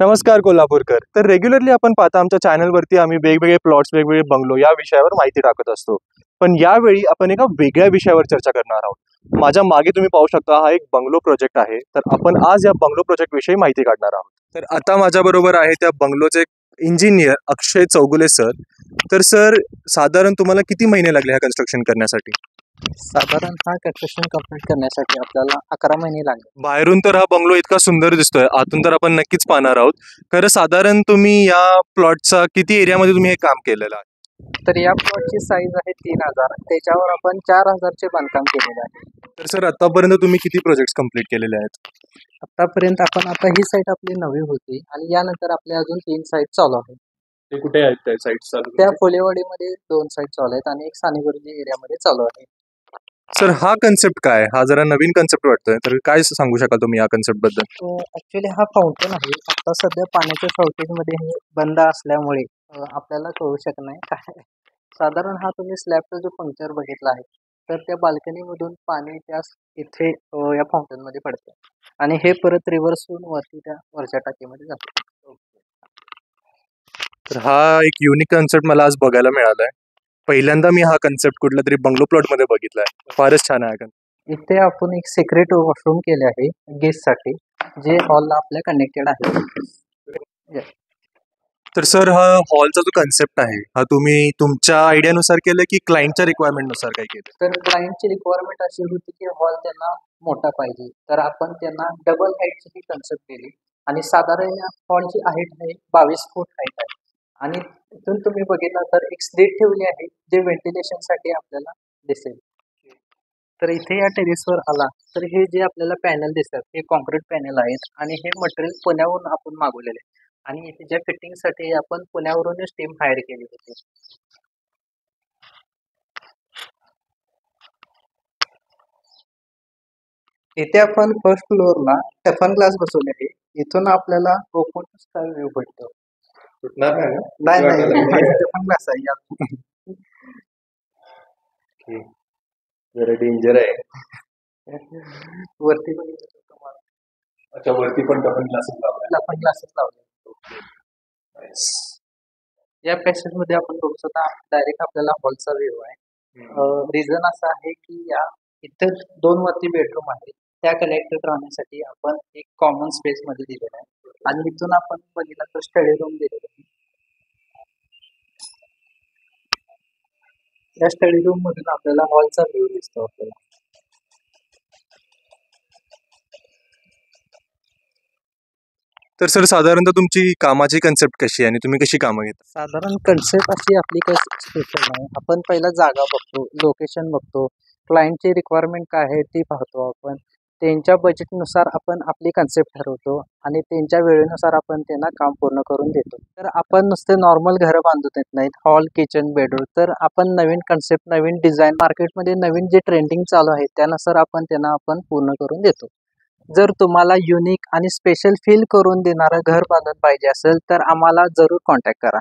नमस्कार कोल्हापूरकर. तर रेग्युलरली आपण पाहता आमच्या चॅनलवरती आम्ही वेगवेगळे प्लॉट्स, वेगवेगळे बंगलो या विषयावर माहिती टाकत असतो. पण यावेळी आपण एका वेगळ्या विषयावर चर्चा करणार आहोत. माझ्या मागे तुम्ही पाहू शकता हा एक बंगलो प्रोजेक्ट आहे. तर आपण आज या बंगलो प्रोजेक्ट विषयी माहिती काढणार आहोत. तर आता माझ्याबरोबर आहे त्या बंगलोचे इंजिनियर अक्षय चौगुले सर. तर सर, साधारण तुम्हाला किती महिने लागले हा कन्स्ट्रक्शन करण्यासाठी? साधारण हा कन्स्ट्रक्शन कंप्लीट करण्यासाठी आपल्याला 11 महिने लागले. बाहेरून तर हा बंगलो इतका सुंदर दिसतोय, आतून तर आपण नक्कीच पाहणार आहोत. खरं साधारण तुम्ही या प्लॉटचा किती एरियामध्ये तुम्ही हे काम केलेलं आहे? तर या प्लॉटची साईज आहे 3000. त्याच्यावर आपण 4000चे बांधकाम केलेले आहे. तर सर, आतापर्यंत तुम्ही किती प्रोजेक्ट्स कंप्लीट केलेले आहेत? आतापर्यंत आता ही साईट आपली नवी होती आणि यानंतर आपल्या अजून 3 साईट चालू आहेत. ते कुठे आहेत त्या साईट्स चालू? त्या फुलेवाडीमध्ये 2 साईट चालू आहेत आणि एक सानेगुरुजी एरियामध्ये चालू आहे. सर, हा कन्सेप्ट काय? हा जरा नवीन कन्सेप्ट वाटतोय, तर काय सांगू शकाल तुम्ही या कन्सेप्ट बद्दल? ऍक्च्युली हा फाउंटन आहे. आता सध्या पाण्याच्या शॉर्टेजमध्ये हे बंद असल्यामुळे आपल्याला कळू शकत नाही काय. साधारण हा तुम्ही स्लॅबचा जो पंक्चर बघितला आहे, तर त्या बाल्कनीमधून पाणी त्या इथे या फाउंटनमध्ये पडते आणि हे परत रिव्हर्स होऊन वरती त्या वरच्या टाकीमध्ये जाते. तर हा एक युनिक कन्सेप्ट मला आज बघायला मिळालाय. पहिल्यांदा मी हा कन्सेप्ट कुठल्या तरी बंगलो प्लॉट मध्ये बघितलाय. फारच छान आहे हा. इथे आपण एक सिक्रेट वॉशरूम केले आहे गेस्टसाठी, जे हॉलला आपल्या कनेक्टेड आहे. तर सर, हा हॉलचा जो कन्सेप्ट आहे हा तुम्ही तुमच्या आयडियानुसार केलं की क्लायंटच्या रिक्वायरमेंटनुसार काय केलं? तर क्लायंटची रिक्वायरमेंट अशी होती की हॉल त्यांना मोठा पाहिजे, तर आपण त्यांना डबल हाईटची ही कन्सेप्ट केली आणि साधारण या हॉलची हाईट आहे 22 फूट हाईट आहे आणि इथून तुम्ही बघितलं तर एक स्लीट ठेवली आहे जे व्हेंटिलेशनसाठी आपल्याला दिसेल. तर इथे या टेरेसवर आला तर हे जे आपल्याला पॅनल दिसतात हे कॉन्क्रीट पॅनल आहेत आणि हे मटेरियल पुण्यावरून आपण मागवलेले आहे आणि इथे ज्या फिटिंगसाठी आपण पुण्यावरूनच टीम हायर केली होती. इथे आपण फर्स्ट फ्लोअरला टफन ग्लास बसवले आहे. इथून आपल्याला ओपनचा व्ह्यू भेटतो. सुटणार नाही ना? नाही टफन ग्लास आहे यात. जरा डेंजर आहे. वरती अच्छा, वरती पण टफन ग्लासेस लावलाय. टफन ग्लासेस लावले. या पॅसेज मध्ये आपण बघू शकता डायरेक्ट आपल्याला हॉलचा व्ह्यू आहे. रिझन असं आहे की या इथे 2 वरती बेडरूम आहेत, त्या कनेक्टेड राहण्यासाठी आपण एक कॉमन स्पेस मध्ये दिलेला आहे आणि इथून आपण बघितलं तर स्टडी रूम दिलेला आहे. या स्टडी रूम मधून आपल्याला हॉलचा व्ह्यू दिसतो आपल्याला. तर सर, साधारणतः तुमची कामाची कन्सेप्ट कशी आहे आणि तुम्ही कशी कामं घेता? साधारण कन्सेप्ट अशी आपली काही स्पेशल नाही. आपण पहिला जागा बघतो, लोकेशन बघतो, क्लायंटची रिक्वायरमेंट काय आहे ती पाहतो आपण. त्यांच्या बजेटनुसार आपण आपली कन्सेप्ट ठरवतो आणि त्यांच्या वेळेनुसार आपण त्यांना काम पूर्ण करून देतो. तर आपण नुसते नॉर्मल घरं बांधून देत नाहीत, हॉल, किचन, बेडरूम. तर आपण नवीन कन्सेप्ट, नवीन डिझाईन, मार्केटमध्ये नवीन जे ट्रेंडिंग चालू आहे त्यानुसार आपण पूर्ण करून देतो. जर तुम्हाला युनिक आणि स्पेशल फील करून देणारं घर बांधून पाहिजे असेल तर आम्हाला जरूर कॉन्टॅक्ट करा.